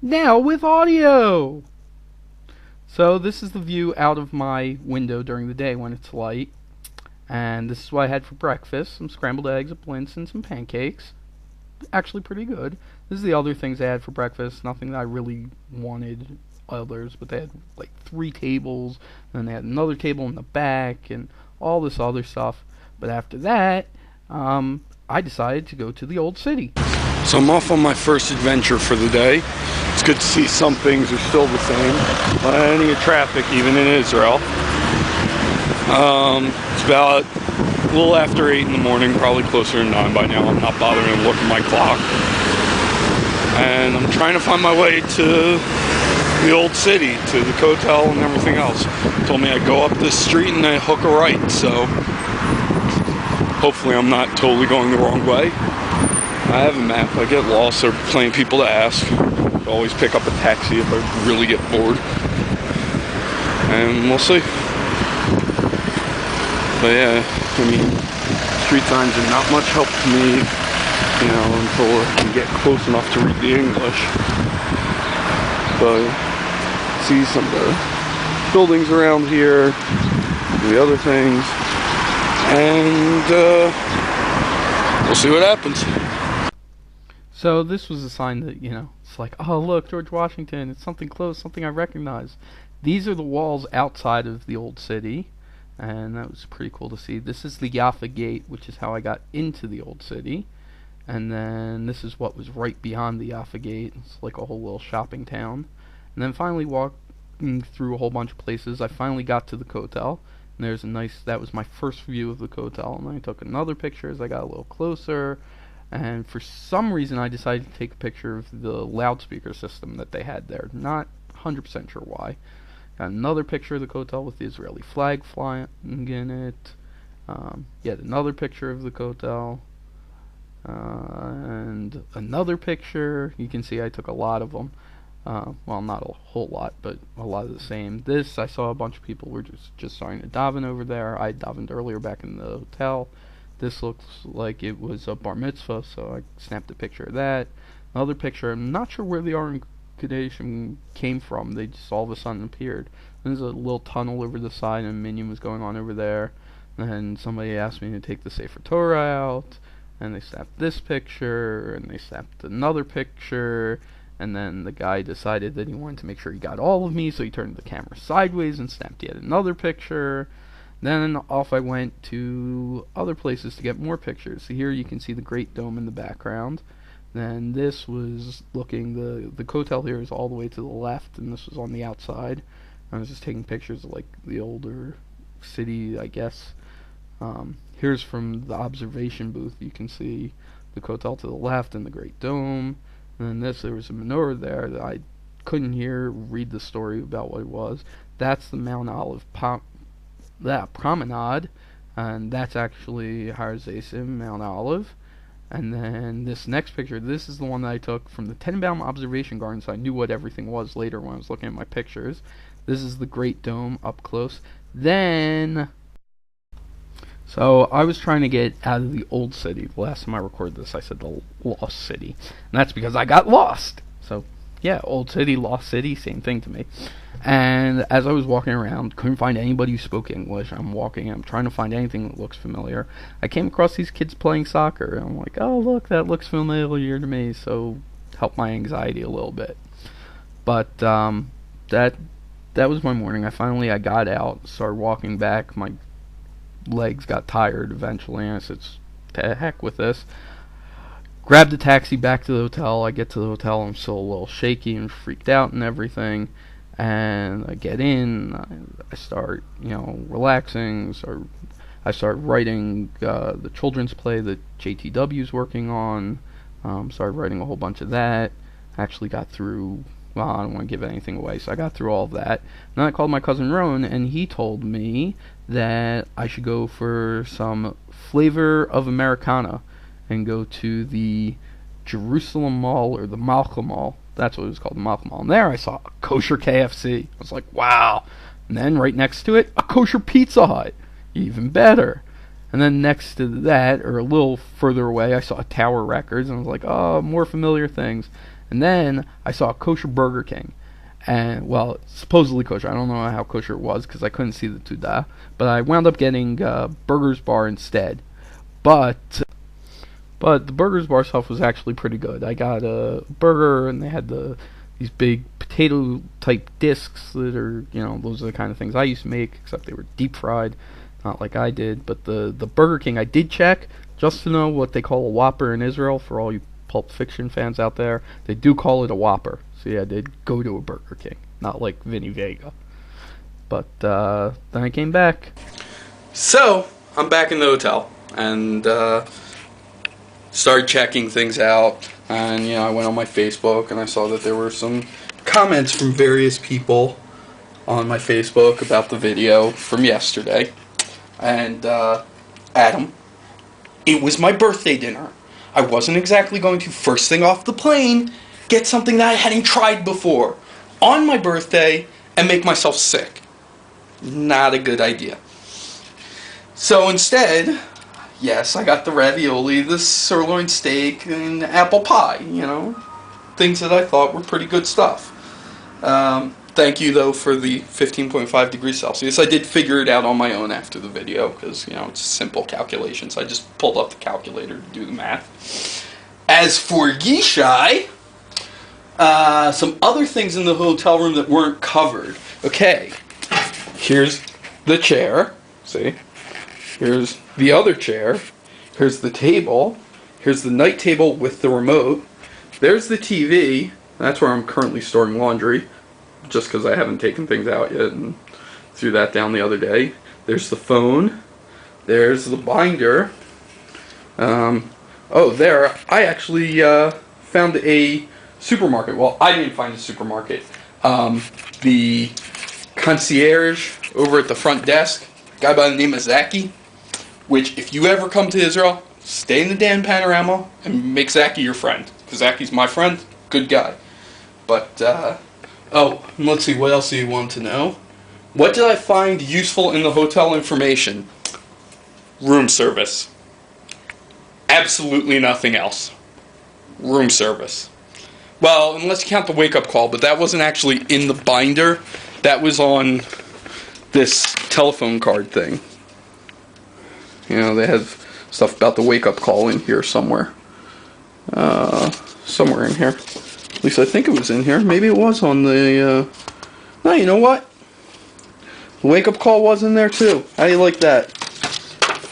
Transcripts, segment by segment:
Now with audio! So this is the view out of my window during the day when it's light. And this is what I had for breakfast. Some scrambled eggs, a blintz, and some pancakes. Actually pretty good. This is the other things I had for breakfast. Nothing that I really wanted others, but they had like 3 tables, and then they had another table in the back, and all this other stuff. But after that, I decided to go to the old city. So I'm off on my first adventure for the day. It's good to see some things are still the same. Plenty of traffic even in Israel. It's about a little after 8 in the morning, probably closer to 9 by now. I'm not bothering to look at my clock. And I'm trying to find my way to the old city, to the hotel and everything else. Told me I'd go up this street and I hook a right, so hopefully I'm not totally going the wrong way. I have a map. I get lost. There are plenty of people to ask. I always pick up a taxi if I really get bored. And we'll see. But yeah, I mean, street signs are not much help to me, until I can get close enough to read the English. But see some of the buildings around here, the other things, and we'll see what happens. So this was a sign that, it's like, oh look, George Washington, it's something close, something I recognize. These are the walls outside of the old city, and that was pretty cool to see. This is the Jaffa Gate, which is how I got into the old city. And then this is what was right beyond the Jaffa Gate. It's like a whole little shopping town. And then finally walking through a whole bunch of places, I finally got to the Kotel. And there's that was my first view of the Kotel. And I took another picture as I got a little closer. And for some reason I decided to take a picture of the loudspeaker system that they had there. Not 100% sure why. Got another picture of the Kotel with the Israeli flag flying in it. Yet another picture of the Kotel. And another picture. You can see I took a lot of them. Well, not a whole lot, but a lot of the same. This, I saw a bunch of people were just starting to daven over there. I davened earlier back in the hotel. This looks like it was a bar mitzvah, so I snapped a picture of that. Another picture, I'm not sure where the organization came from. They just all of a sudden appeared. There's a little tunnel over the side, and a minion was going on over there. And then somebody asked me to take the Sefer Torah out, and they snapped this picture, and they snapped another picture, and then the guy decided that he wanted to make sure he got all of me, so he turned the camera sideways and snapped yet another picture. Then off I went to other places to get more pictures. So here you can see the Great Dome in the background. Then this was looking, the Kotel here is all the way to the left, and this was on the outside. I was just taking pictures of like the older city, I guess. Here's from the observation booth. You can see the Kotel to the left and the Great Dome. And then there was a menorah there that I couldn't read the story about what it was. That's the Mount Olive promenade, and that's actually Har Zaysim, Mount Olive. And then this next picture, this is the one that I took from the Tenenbaum Observation Garden, so I knew what everything was later when I was looking at my pictures. This is the Great Dome up close. Then, so I was trying to get out of the old city. The last time I recorded this, I said the lost city, and that's because I got lost. So yeah, old city, lost city, same thing to me. And as I was walking around, couldn't find anybody who spoke English. I'm trying to find anything that looks familiar. I came across these kids playing soccer, and I'm like, oh look, that looks familiar to me, so helped my anxiety a little bit. But that was my morning. I got out, started walking back. My legs got tired eventually, and I said, to heck with this. Grabbed a taxi back to the hotel. I get to the hotel, I'm still a little shaky and freaked out and everything. And I get in, I start, relaxing, I start writing the children's play that JTW's working on, started writing a whole bunch of that, actually got through, well, I don't want to give anything away, so I got through all of that. Then I called my cousin Rowan, and he told me that I should go for some flavor of Americana, and go to the Jerusalem Mall, or the Malka Mall. That's what it was called, the Malka Mall. And there I saw a kosher KFC. I was like, wow. And then right next to it, a kosher Pizza Hut. Even better. And then next to that, or a little further away, I saw a Tower Records, and I was like, oh, more familiar things. And then I saw a kosher Burger King. And, well, supposedly kosher. I don't know how kosher it was because I couldn't see the Tuda. But I wound up getting Burgers Bar instead. But the Burgers Bar stuff was actually pretty good. I got a burger, and they had these big potato-type discs that are, those are the kind of things I used to make, except they were deep-fried, not like I did. But the Burger King I did check, just to know what they call a Whopper in Israel, for all you Pulp Fiction fans out there. They do call it a Whopper. So yeah, I did go to a Burger King, not like Vinny Vega. But then I came back. So, I'm back in the hotel, and started checking things out. And, I went on my Facebook, and I saw that there were some comments from various people on my Facebook about the video from yesterday. And, Adam, it was my birthday dinner. I wasn't exactly going to, first thing off the plane, get something that I hadn't tried before on my birthday and make myself sick. Not a good idea. So instead, yes, I got the ravioli, the sirloin steak, and apple pie, things that I thought were pretty good stuff. Thank you, though, for the 15.5 degrees Celsius. I did figure it out on my own after the video because, it's simple calculations. I just pulled up the calculator to do the math. As for Yishai, some other things in the hotel room that weren't covered. Okay, here's the chair. See? Here's the other chair. Here's the table. Here's the night table with the remote. There's the TV. That's where I'm currently storing laundry, just because I haven't taken things out yet and threw that down the other day. There's the phone. There's the binder. There. I actually found a supermarket. Well, I didn't find a supermarket. The concierge over at the front desk, a guy by the name of Zaki, which if you ever come to Israel, stay in the Dan Panorama and make Zaki your friend. Because Zaki's my friend, good guy. But, let's see, what else do you want to know? What did I find useful in the hotel information? Room service. Absolutely nothing else. Room service. Well, unless you count the wake-up call, but that wasn't actually in the binder. That was on this telephone card thing. They have stuff about the wake-up call in here somewhere. Somewhere in here. At least I think it was in here. Maybe it was on the, No, you know what? The wake-up call was in there too. How do you like that?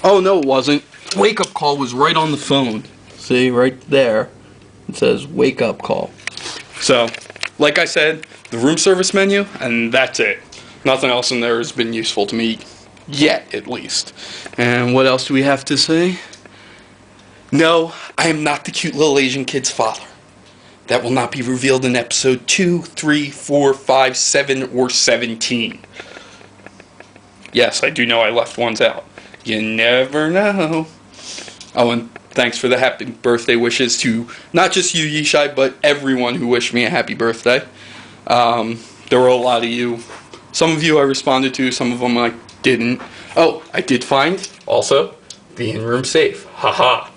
Oh, no, it wasn't. Wake-up call was right on the phone. See, right there. It says wake-up call. So, like I said, the room service menu, and that's it. Nothing else in there has been useful to me yet, at least. And what else do we have to say? No, I am not the cute little Asian kid's father. That will not be revealed in episode 2, 3, 4, 5, 7, or 17. Yes, I do know I left ones out. You never know. Oh, and thanks for the happy birthday wishes to not just you, Yishai, but everyone who wished me a happy birthday. There were a lot of you. Some of you I responded to, some of them I didn't. Oh, I did find, also, the in-room safe. Haha.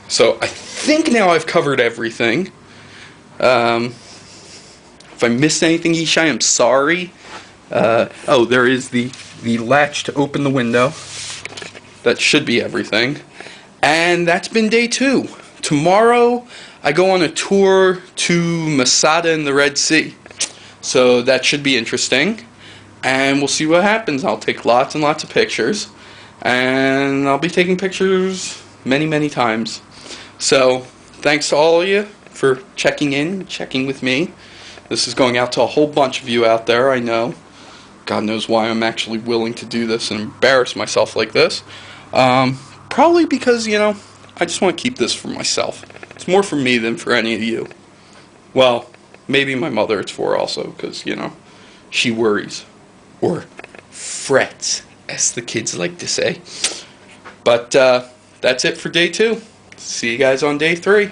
So, I think now I've covered everything. If I missed anything, Yishai, I'm sorry. There is the latch to open the window. That should be everything. And that's been day 2. Tomorrow, I go on a tour to Masada in the Red Sea. So that should be interesting. And we'll see what happens. I'll take lots and lots of pictures. And I'll be taking pictures many, many times. So, thanks to all of you for checking with me. This is going out to a whole bunch of you out there, I know. God knows why I'm actually willing to do this and embarrass myself like this. Probably because, I just want to keep this for myself. It's more for me than for any of you. Well, maybe my mother it's for also, because, she worries. Or frets, as the kids like to say. But, that's it for day 2. See you guys on day 3.